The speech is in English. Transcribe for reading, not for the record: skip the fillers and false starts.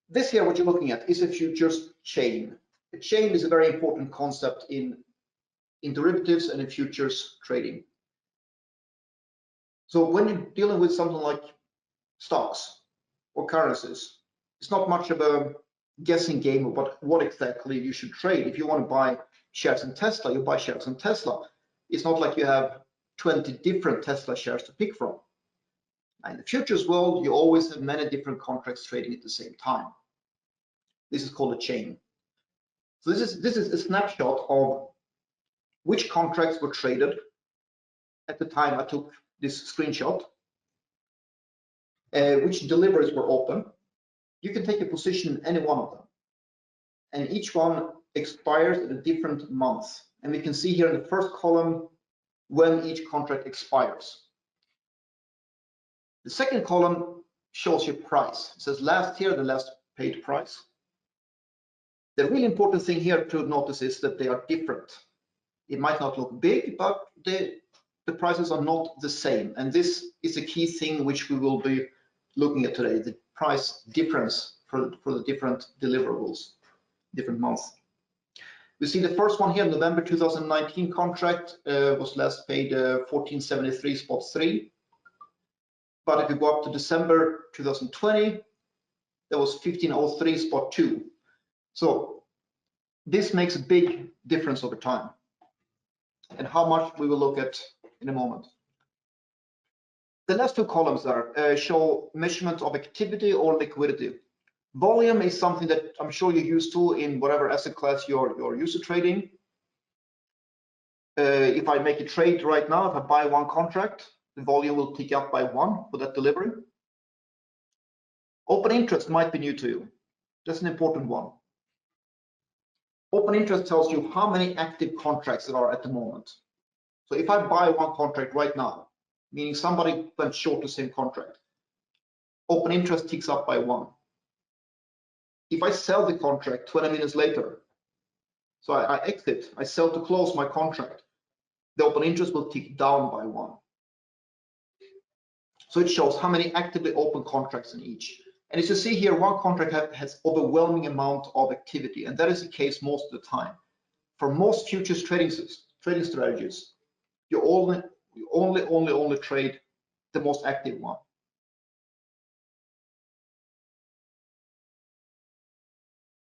This here, what you're looking at, is a futures chain. A chain is a very important concept in derivatives and in futures trading. So when you're dealing with something like stocks or currencies, it's not much of a guessing game about what exactly you should trade. If you want to buy shares in Tesla, you buy shares in Tesla. It's not like you have 20 different Tesla shares to pick from. In the futures world, you always have many different contracts trading at the same time. This is called a chain. So this is a snapshot of which contracts were traded at the time I took this screenshot, which deliveries were open. You can take a position in any one of them, and each one expires at a different month. And we can see here in the first column when each contract expires. The second column shows your price. It says last year, the last paid price. The really important thing here to notice is that they are different. It might not look big, but the prices are not the same. And this is a key thing which we will be looking at today, the price difference for the different deliverables, different months. We see the first one here, November 2019 contract was last paid 1473 spot 3. But if you go up to December 2020, there was 1503 spot 2. So this makes a big difference over time, and how much we will look at in a moment. The last two columns there show measurement of activity or liquidity. Volume is something that I'm sure you're used to in whatever asset class you're used to trading. If I make a trade right now, if I buy one contract, the volume will tick up by 1 for that delivery. Open interest might be new to you. That's an important one. Open interest tells you how many active contracts there are at the moment. So if I buy one contract right now, meaning somebody went short the same contract, open interest ticks up by 1. If I sell the contract 20 minutes later, so I exit, I sell to close my contract, the open interest will tick down by 1. So it shows how many actively open contracts in each. And as you see here, one contract has overwhelming amount of activity, and that is the case most of the time. For most futures trading strategies, you only trade the most active one.